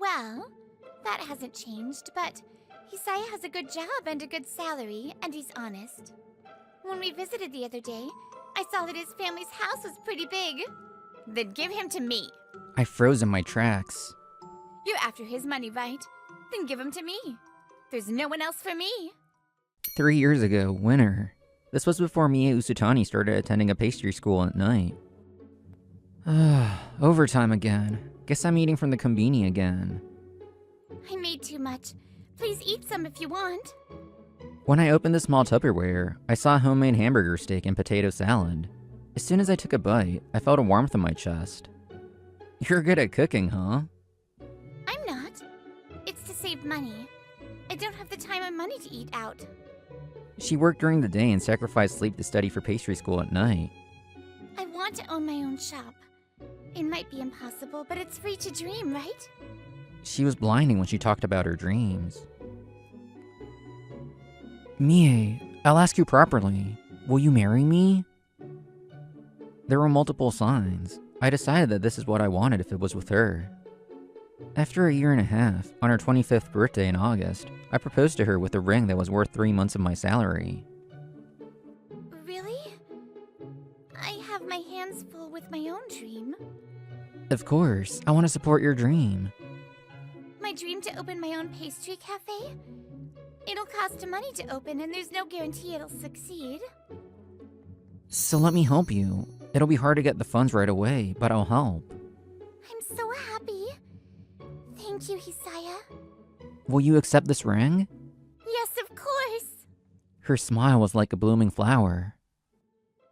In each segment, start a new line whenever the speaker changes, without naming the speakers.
Well, that hasn't changed, but Hisaya has a good job and a good salary, and he's honest. When we visited the other day, I saw that his family's house was pretty big. Then give him to me.
I froze in my tracks.
You're after his money, right? Then give him to me. There's no one else for me.
3 years ago, winter. This was before Mie Usutani started attending a pastry school at night. Overtime again. Guess I'm eating from the konbini again.
I made too much. Please eat some if you want.
When I opened the small Tupperware, I saw a homemade hamburger steak and potato salad. As soon as I took a bite, I felt a warmth in my chest. You're good at cooking, huh?
I'm not. It's to save money. I don't have the time or money to eat out.
She worked during the day and sacrificed sleep to study for pastry school at night.
I want to own my own shop. It might be impossible, but it's free to dream, right?
She was blinding when she talked about her dreams. Mie, I'll ask you properly. Will you marry me? There were multiple signs. I decided that this is what I wanted if it was with her. After a year and a half, on her 25th birthday in August, I proposed to her with a ring that was worth 3 months of my salary.
Really? I have my hands full with my own dream.
Of course, I want to support your dream.
My dream to open my own pastry cafe? It'll cost money to open, and there's no guarantee it'll succeed.
So let me help you. It'll be hard to get the funds right away, but I'll help.
I'm so happy. Thank you, Hisaya.
Will you accept this ring?
Yes, of course.
Her smile was like a blooming flower.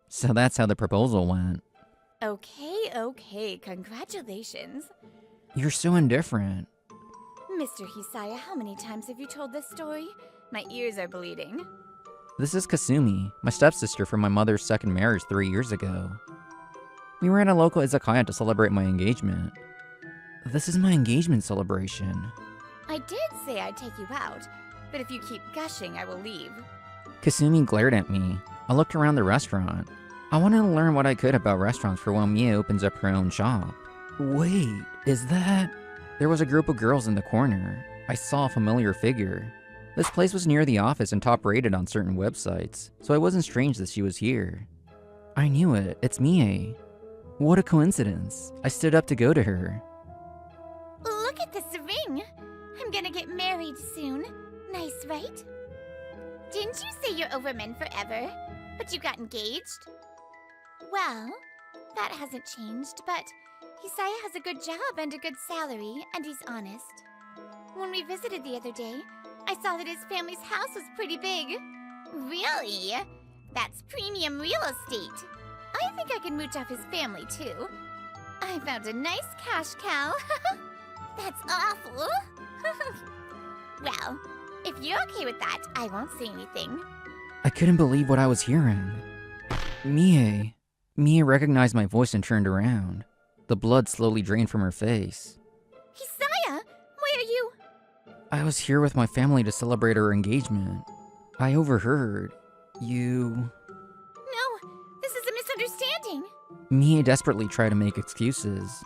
So that's how the proposal went.
Okay, congratulations.
You're so indifferent.
Mr. Hisaya, how many times have you told this story? My ears are bleeding.
This is Kasumi, my stepsister from my mother's second marriage 3 years ago. We were at a local izakaya to celebrate my engagement. This is my engagement celebration.
I did say I'd take you out, but if you keep gushing, I will leave.
Kasumi glared at me. I looked around the restaurant. I wanted to learn what I could about restaurants for when Mie opens up her own shop. Wait, is that... There was a group of girls in the corner. I saw a familiar figure. This place was near the office and top rated on certain websites, so it wasn't strange that she was here. I knew it, it's Mie. What a coincidence. I stood up to go to her.
Look at this ring! I'm gonna get married soon. Nice, right? Didn't you say you're over men forever, but you got engaged? Well, that hasn't changed, but Hisaya has a good job and a good salary, and he's honest. When we visited the other day, I saw that his family's house was pretty big. Really? That's premium real estate. I think I can mooch off his family, too. I found a nice cash cow. That's awful. Well, if you're okay with that, I won't say anything.
I couldn't believe what I was hearing. Mie. Mie recognized my voice and turned around. The blood slowly drained from her face.
Hisaya, why are you?
I was here with my family to celebrate our engagement. I overheard. You...
No, this is a misunderstanding.
Mie desperately tried to make excuses.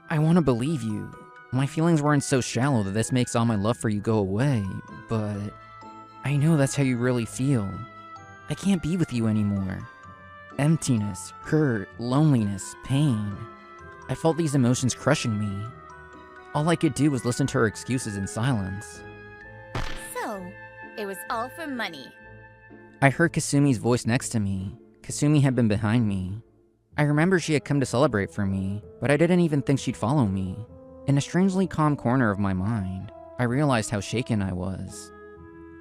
I want to believe you. My feelings weren't so shallow that this makes all my love for you go away, but... I know that's how you really feel. I can't be with you anymore. Emptiness, hurt, loneliness, pain. I felt these emotions crushing me. All I could do was listen to her excuses in silence.
So, it was all for money.
I heard Kasumi's voice next to me. Kasumi had been behind me. I remember she had come to celebrate for me, but I didn't even think she'd follow me. In a strangely calm corner of my mind, I realized how shaken I was.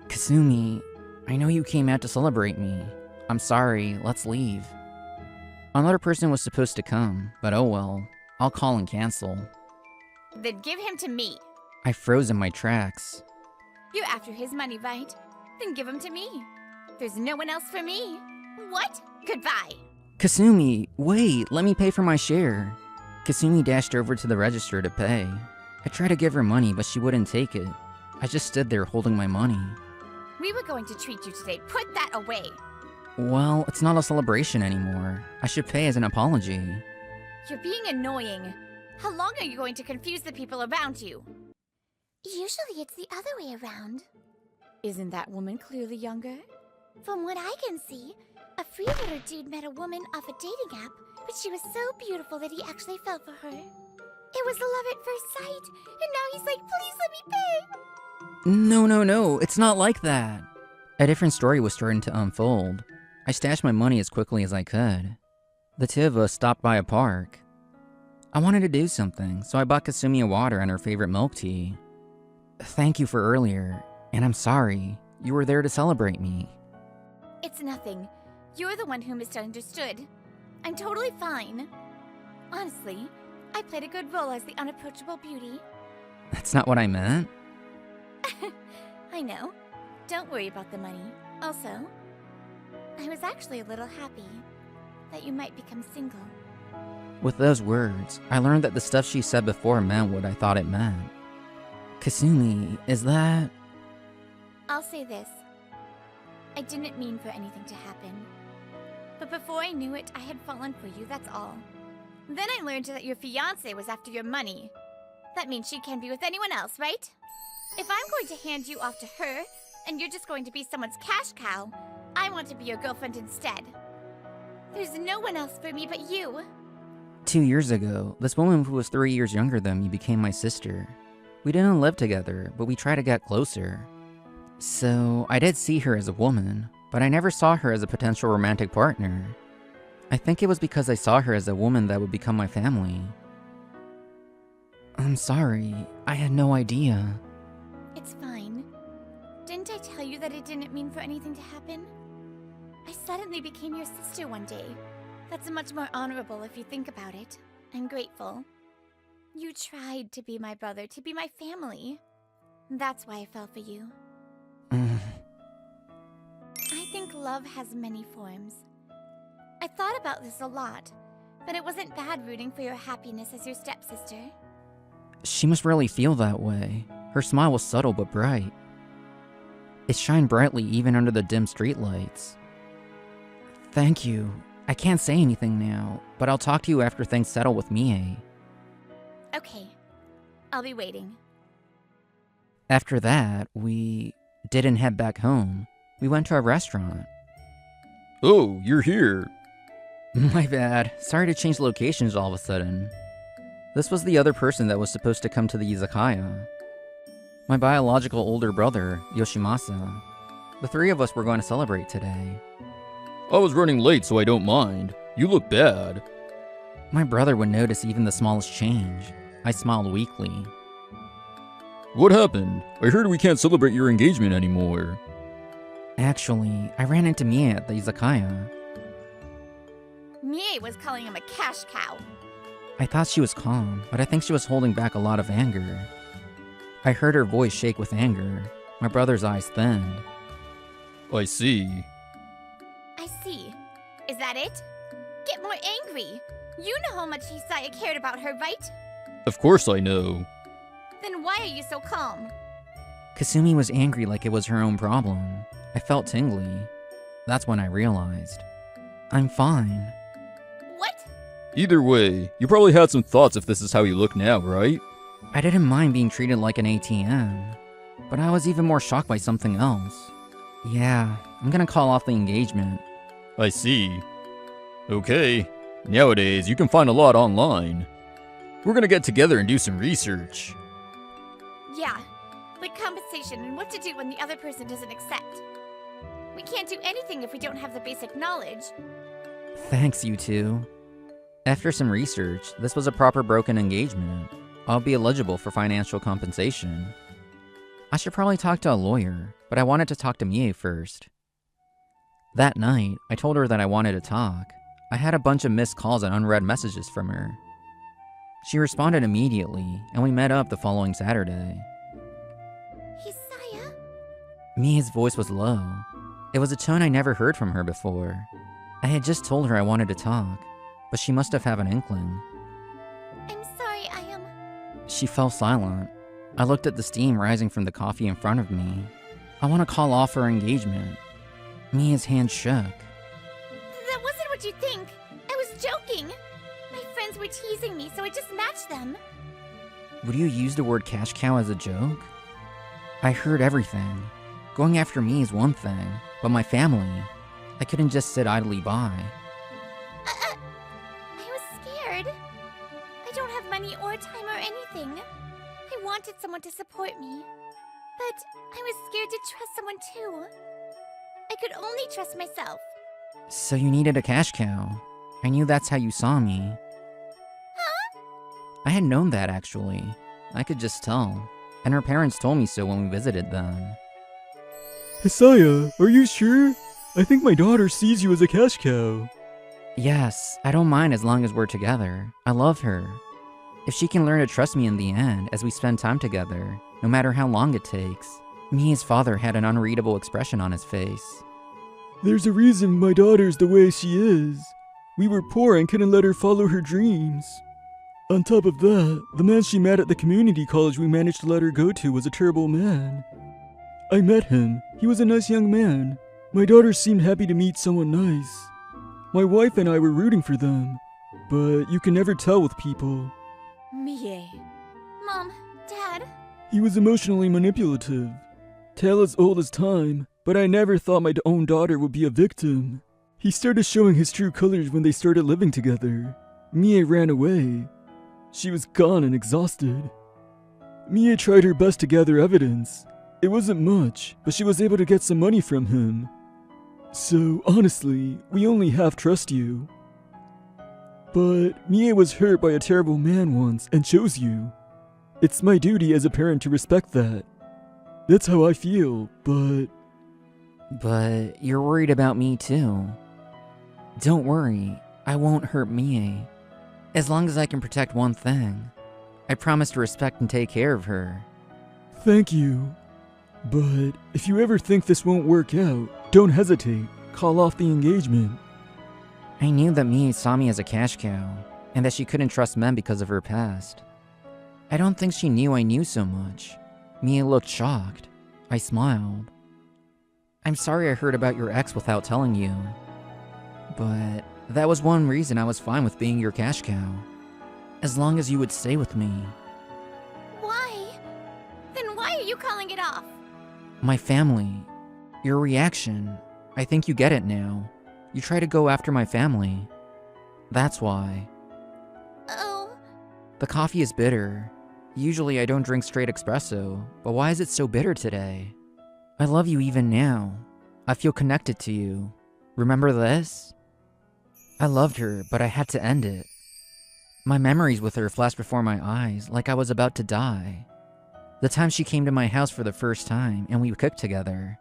Kasumi, I know you came out to celebrate me. I'm sorry, let's leave. Another person was supposed to come, but oh well. I'll call and cancel.
Then give him to me.
I froze in my tracks.
You're after his money, right? Then give him to me. There's no one else for me. What? Goodbye.
Kasumi, wait, let me pay for my share. Kasumi dashed over to the register to pay. I tried to give her money, but she wouldn't take it. I just stood there holding my money.
We were going to treat you today. Put that away.
Well, it's not a celebration anymore. I should pay as an apology.
You're being annoying. How long are you going to confuse the people around you? Usually it's the other way around. Isn't that woman clearly younger? From what I can see, a free little dude met a woman off a dating app, but she was so beautiful that he actually fell for her. It was love at first sight, and now he's like, please let me pay.
No, it's not like that. A different story was starting to unfold. I stashed my money as quickly as I could. The two of us stopped by a park. I wanted to do something, so I bought Kasumi a water and her favorite milk tea. Thank you for earlier, and I'm sorry. You were there to celebrate me.
It's nothing. You're the one who misunderstood. I'm totally fine. Honestly, I played a good role as the unapproachable beauty.
That's not what I meant.
I know. Don't worry about the money. Also, I was actually a little happy that you might become single.
With those words, I learned that the stuff she said before meant what I thought it meant. Kasumi, is that...
I'll say this. I didn't mean for anything to happen. But before I knew it, I had fallen for you, that's all. Then I learned that your fiancée was after your money. That means she can be with anyone else, right? If I'm going to hand you off to her, and you're just going to be someone's cash cow, I want to be your girlfriend instead. There's no one else for me but you.
2 years ago, this woman who was 3 years younger than me became my sister. We didn't live together, but we tried to get closer. So, I did see her as a woman, but I never saw her as a potential romantic partner. I think it was because I saw her as a woman that would become my family. I'm sorry, I had no idea.
It's fine. Didn't I tell you that it didn't mean for anything to happen? I suddenly became your sister one day. That's much more honorable if you think about it. I'm grateful. You tried to be my brother, to be my family. That's why I fell for you. I think love has many forms. I thought about this a lot, but it wasn't bad rooting for your happiness as your stepsister.
She must really feel that way. Her smile was subtle but bright. It shined brightly even under the dim streetlights. Thank you. I can't say anything now, but I'll talk to you after things settle with Mie.
Okay. I'll be waiting.
After that, we didn't head back home. We went to a restaurant.
Oh, you're here.
My bad. Sorry to change locations all of a sudden. This was the other person that was supposed to come to the izakaya. My biological older brother, Yoshimasa. The three of us were going to celebrate today.
I was running late, so I don't mind. You look bad.
My brother would notice even the smallest change. I smiled weakly.
What happened? I heard we can't celebrate your engagement anymore.
Actually, I ran into Mie at the izakaya.
Mie was calling him a cash cow.
I thought she was calm, but I think she was holding back a lot of anger. I heard her voice shake with anger. My brother's eyes thinned.
I see.
I see. Is that it? Get more angry. You know how much Hisaya cared about her, right?
Of course I know.
Then why are you so calm?
Kasumi was angry like it was her own problem. I felt tingly. That's when I realized. I'm fine.
What?
Either way, you probably had some thoughts if this is how you look now, right?
I didn't mind being treated like an ATM, but I was even more shocked by something else. Yeah, I'm gonna call off the engagement.
I see. Okay. Nowadays, you can find a lot online. We're gonna get together and do some research.
Yeah, like compensation and what to do when the other person doesn't accept. We can't do anything if we don't have the basic knowledge.
Thanks, you two. After some research, this was a proper broken engagement. I'll be eligible for financial compensation. I should probably talk to a lawyer, but I wanted to talk to Mie first. That night, I told her that I wanted to talk. I had a bunch of missed calls and unread messages from her. She responded immediately, and we met up the following Saturday.
Hisaya?
Mie's voice was low. It was a tone I never heard from her before. I had just told her I wanted to talk, but she must have had an inkling.
I'm sorry,
She fell silent. I looked at the steam rising from the coffee in front of me. I want to call off our engagement. Mia's hand shook.
That wasn't what you think. I was joking. My friend friends were teasing me, so I just matched them.
Would you use the word cash cow as a joke? I heard everything. Going after me is one thing, but my family, I couldn't just sit idly by.
I was scared. I don't have money or time or anything. I wanted someone to support me, but I was scared to trust someone too. I could only trust myself.
So you needed a cash cow. I knew that's how you saw me.
Huh?
I had known that, actually. I could just tell. And her parents told me so when we visited them.
Hisaya, are you sure? I think my daughter sees you as a cash cow.
Yes, I don't mind as long as we're together. I love her. If she can learn to trust me in the end as we spend time together, no matter how long it takes. Mia's father had an unreadable expression on his face.
There's a reason my daughter's the way she is. We were poor and couldn't let her follow her dreams. On top of that, the man she met at the community college we managed to let her go to was a terrible man. I met him. He was a nice young man. My daughter seemed happy to meet someone nice. My wife and I were rooting for them. But you can never tell with people.
Mie. Mom, Dad.
He was emotionally manipulative. Tale as old as time, but I never thought my own daughter would be a victim. He started showing his true colors when they started living together. Mie ran away. She was gone and exhausted. Mie tried her best to gather evidence. It wasn't much, but she was able to get some money from him. So, honestly, we only half trust you. But Mie was hurt by a terrible man once and chose you. It's my duty as a parent to respect that. That's how I feel, but...
But you're worried about me too. Don't worry, I won't hurt Mie. As long as I can protect one thing. I promise to respect and take care of her.
Thank you. But if you ever think this won't work out, don't hesitate. Call off the engagement.
I knew that Mie saw me as a cash cow, and that she couldn't trust men because of her past. I don't think she knew I knew so much. Mie looked shocked. I smiled. I'm sorry I heard about your ex without telling you. But that was one reason I was fine with being your cash cow. As long as you would stay with me.
Why? Then why are you calling it off?
My family. Your reaction. I think you get it now. You try to go after my family. That's why.
Oh.
The coffee is bitter. Usually I don't drink straight espresso, but why is it so bitter today? I love you even now. I feel connected to you. Remember this? I loved her, but I had to end it. My memories with her flashed before my eyes like I was about to die. The time she came to my house for the first time and we cooked together.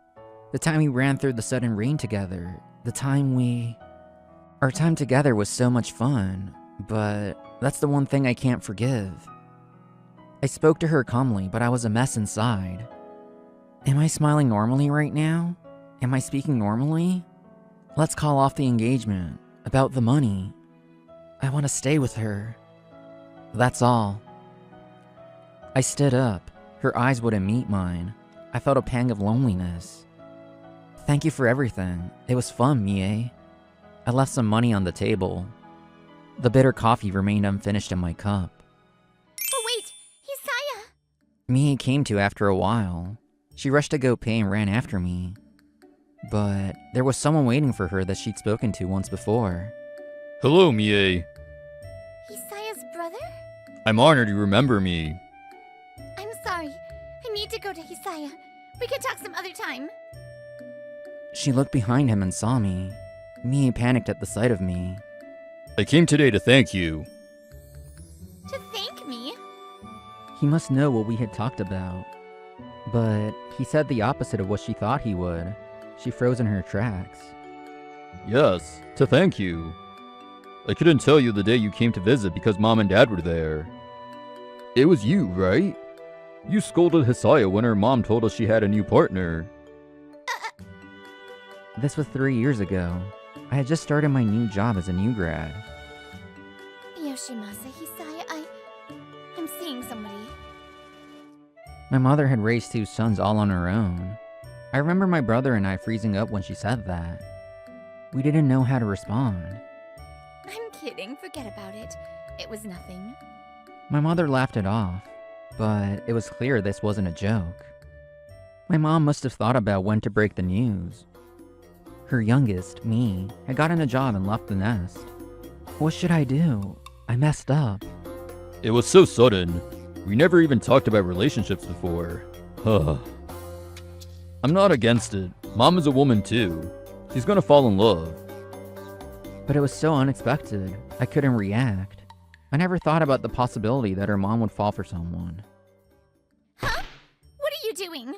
The time we ran through the sudden rain together. The time we... Our time together was so much fun, but that's the one thing I can't forgive. I spoke to her calmly, but I was a mess inside. Am I smiling normally right now? Am I speaking normally? Let's call off the engagement. About the money. I want to stay with her. That's all. I stood up. Her eyes wouldn't meet mine. I felt a pang of loneliness. Thank you for everything. It was fun, Mie. I left some money on the table. The bitter coffee remained unfinished in my cup.
Oh, wait! Hisaya!
Mie came to after a while. She rushed to go pay and ran after me. But there was someone waiting for her that she'd spoken to once before.
Hello, Mie.
Hisaya's brother?
I'm honored you remember me.
I'm sorry. I need to go to Hisaya. We can talk some other time.
She looked behind him and saw me. Mie panicked at the sight of me.
I came today to thank you.
To thank me?
He must know what we had talked about. But he said the opposite of what she thought he would. She froze in her tracks.
Yes, to thank you. I couldn't tell you the day you came to visit because Mom and Dad were there. It was you, right? You scolded Hisaya when her mom told us she had a new partner.
This was 3 years ago. I had just started my new job as a new grad.
Yoshimasa, Hisaya, I'm seeing somebody.
My mother had raised 2 sons all on her own. I remember my brother and I freezing up when she said that. We didn't know how to respond.
I'm kidding, forget about it. It was nothing.
My mother laughed it off, but it was clear this wasn't a joke. My mom must have thought about when to break the news. Her youngest, me, had gotten a job and left the nest. What should I do? I messed up.
It was so sudden. We never even talked about relationships before. I'm not against it. Mom is a woman too. She's gonna fall in love.
But it was so unexpected, I couldn't react. I never thought about the possibility that her mom would fall for someone.
Huh? What are you doing?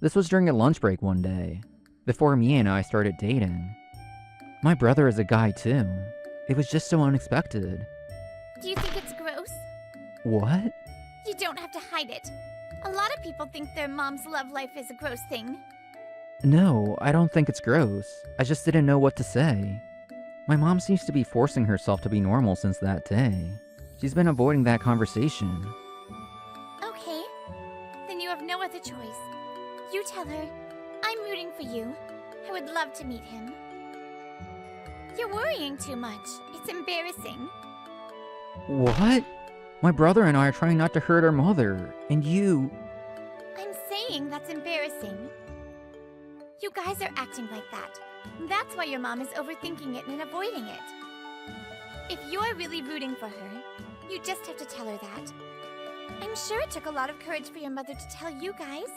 This was during a lunch break one day, before me and I started dating. My brother is a guy too. It was just so unexpected.
Do you think it's gross?
What?
You don't have to hide it. A lot of people think their mom's love life is a gross thing.
No, I don't think it's gross. I just didn't know what to say. My mom seems to be forcing herself to be normal since that day. She's been avoiding that conversation.
Okay. Then you have no other choice. You tell her, I'm rooting for you. I would love to meet him. You're worrying too much. It's embarrassing.
What? My brother and I are trying not to hurt our mother, and you...
I'm saying that's embarrassing. You guys are acting like that. That's why your mom is overthinking it and avoiding it. If you're really rooting for her, you just have to tell her that. I'm sure it took a lot of courage for your mother to tell you guys.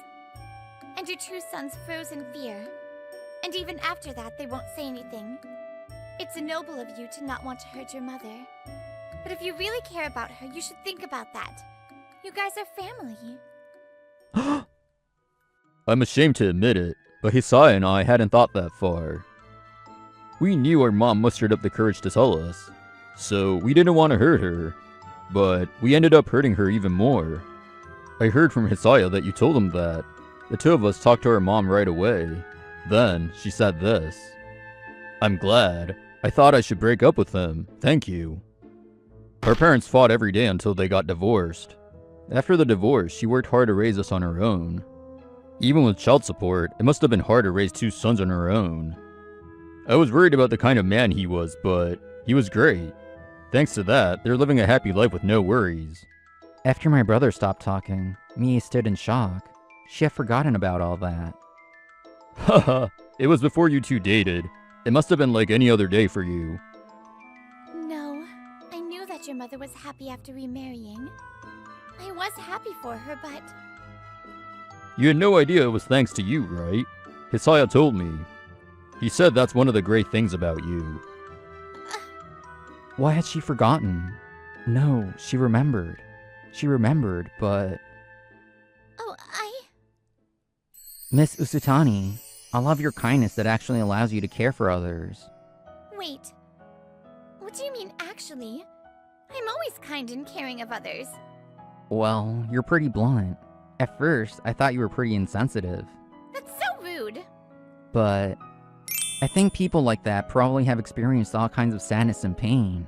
And your two sons froze in fear. And even after that, they won't say anything. It's noble of you to not want to hurt your mother. But if you really care about her, you should think about that. You guys are family.
I'm ashamed to admit it, but Hisaya and I hadn't thought that far. We knew our mom mustered up the courage to tell us, so we didn't want to hurt her, but we ended up hurting her even more. I heard from Hisaya that you told him that. The two of us talked to our mom right away. Then, she said this. I'm glad. I thought I should break up with him. Thank you. Our parents fought every day until they got divorced. After the divorce, she worked hard to raise us on her own. Even with child support, it must have been hard to raise two sons on her own. I was worried about the kind of man he was, but he was great. Thanks to that, they're living a happy life with no worries.
After my brother stopped talking, Mie stood in shock. She had forgotten about all that.
Haha, it was before you two dated. It must have been like any other day for you.
No, I knew that your mother was happy after remarrying. I was happy for her, but...
You had no idea it was thanks to you, right? Hisaya told me. He said that's one of the great things about you.
Why had she forgotten? No, she remembered. She remembered, but...
Oh,
Miss Usutani, I love your kindness that actually allows you to care for others.
Wait. What do you mean, actually? I'm always kind and caring of others.
Well, you're pretty blunt. At first, I thought you were pretty insensitive.
That's so rude.
But I think people like that probably have experienced all kinds of sadness and pain.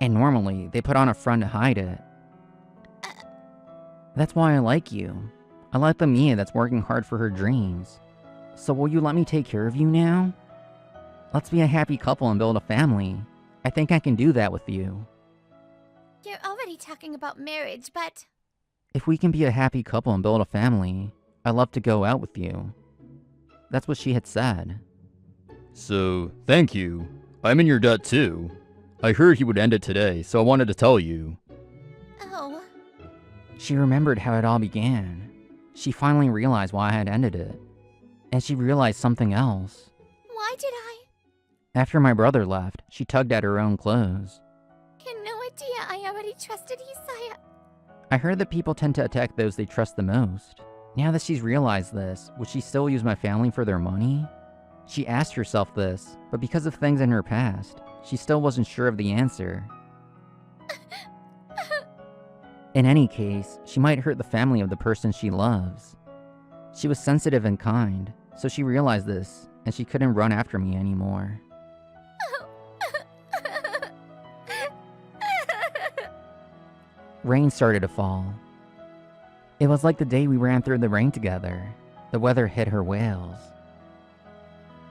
And normally, they put on a front to hide it. That's why I like you. I like the Mia that's working hard for her dreams. So will you let me take care of you now? Let's be a happy couple and build a family. I think I can do that with you.
You're already talking about marriage, but...
If we can be a happy couple and build a family, I'd love to go out with you. That's what she had said.
So, thank you. I'm in your debt too. I heard he would end it today, so I wanted to tell you.
Oh.
She remembered how it all began. She finally realized why I had ended it. And she realized something else.
Why did I?
After my brother left, she tugged at her own clothes.
You had no idea I already trusted Hisaya.
I heard that people tend to attack those they trust the most. Now that she's realized this, would she still use my family for their money? She asked herself this, but because of things in her past, she still wasn't sure of the answer. In any case, she might hurt the family of the person she loves. She was sensitive and kind, so she realized this, and she couldn't run after me anymore. Rain started to fall. It was like the day we ran through the rain together. The weather hit her whales.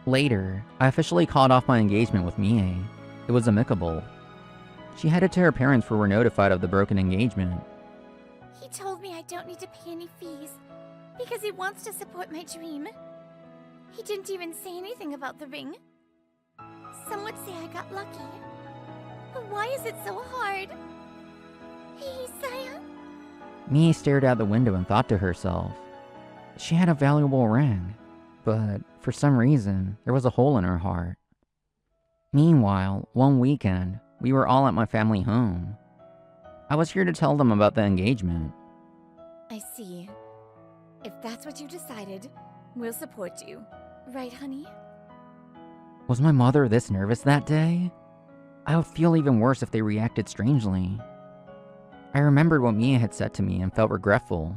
Later, I officially called off my engagement with Mie. It was amicable. She headed to her parents who were notified of the broken engagement.
He told me I don't need to pay any fees because he wants to support my dream. He didn't even say anything about the ring. Some would say I got lucky. But why is it so hard? Hey, Saya.
Mie stared out the window and thought to herself. She had a valuable ring, but for some reason, there was a hole in her heart. Meanwhile, one weekend, we were all at my family home. I was here to tell them about the engagement.
I see. If that's what you decided, we'll support you. Right, honey?
Was my mother this nervous that day? I would feel even worse if they reacted strangely. I remembered what Mia had said to me and felt regretful.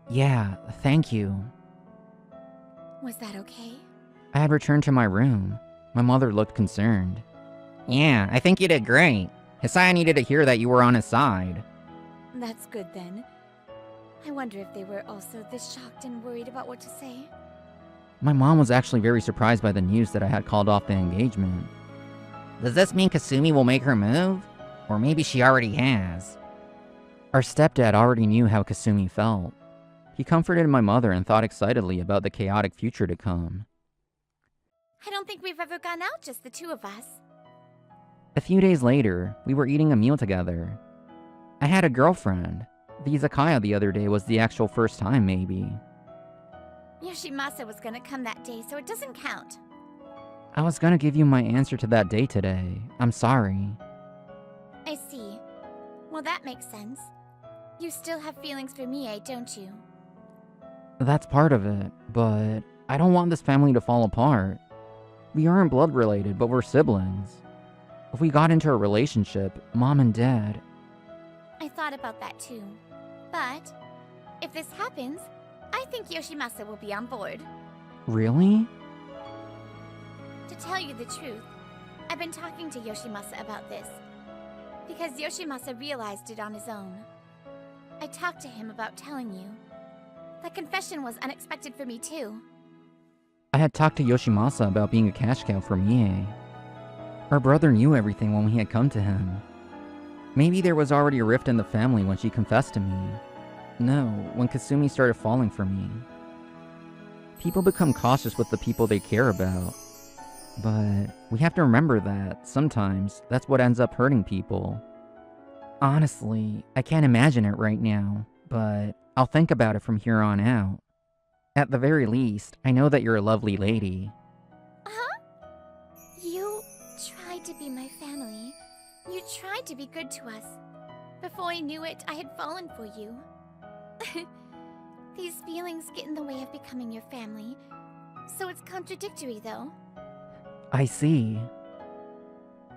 Yeah, thank you.
Was that okay?
I had returned to my room. My mother looked concerned. Yeah, I think you did great. Hisaya needed to hear that you were on his side.
That's good then. I wonder if they were also this shocked and worried about what to say.
My mom was actually very surprised by the news that I had called off the engagement. Does this mean Kasumi will make her move? Or maybe she already has. Our stepdad already knew how Kasumi felt. He comforted my mother and thought excitedly about the chaotic future to come.
I don't think we've ever gone out, just the two of us.
A few days later, we were eating a meal together. I had a girlfriend. The izakaya the other day was the actual first time, maybe.
Yoshimasa was gonna come that day, so it doesn't count.
I was gonna give you my answer to that day today. I'm sorry.
I see. Well, that makes sense. You still have feelings for Mie, don't you?
That's part of it, but I don't want this family to fall apart. We aren't blood related, but we're siblings. If we got into a relationship, Mom and Dad...
I thought about that too. But, if this happens, I think Yoshimasa will be on board.
Really?
To tell you the truth, I've been talking to Yoshimasa about this. Because Yoshimasa realized it on his own. I talked to him about telling you. That confession was unexpected for me too.
I had talked to Yoshimasa about being a cash cow for Mie. Her brother knew everything when we had come to him. Maybe there was already a rift in the family when she confessed to me. No, when Kasumi started falling for me. People become cautious with the people they care about. But we have to remember that, sometimes, that's what ends up hurting people. Honestly, I can't imagine it right now, but I'll think about it from here on out. At the very least, I know that you're a lovely lady.
Huh? You tried to be my family. You tried to be good to us. Before I knew it, I had fallen for you. These feelings get in the way of becoming your family. So it's contradictory, though.
I see.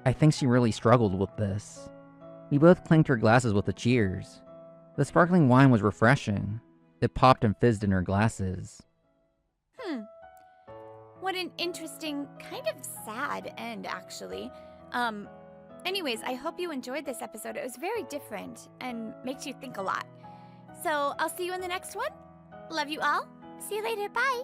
I think she really struggled with this. We both clinked her glasses with the cheers. The sparkling wine was refreshing. It popped and fizzed in her glasses.
What an interesting, kind of sad end, actually. Anyways, I hope you enjoyed this episode. It was very different and makes you think a lot. So, I'll see you in the next one. Love you all. See you later. Bye.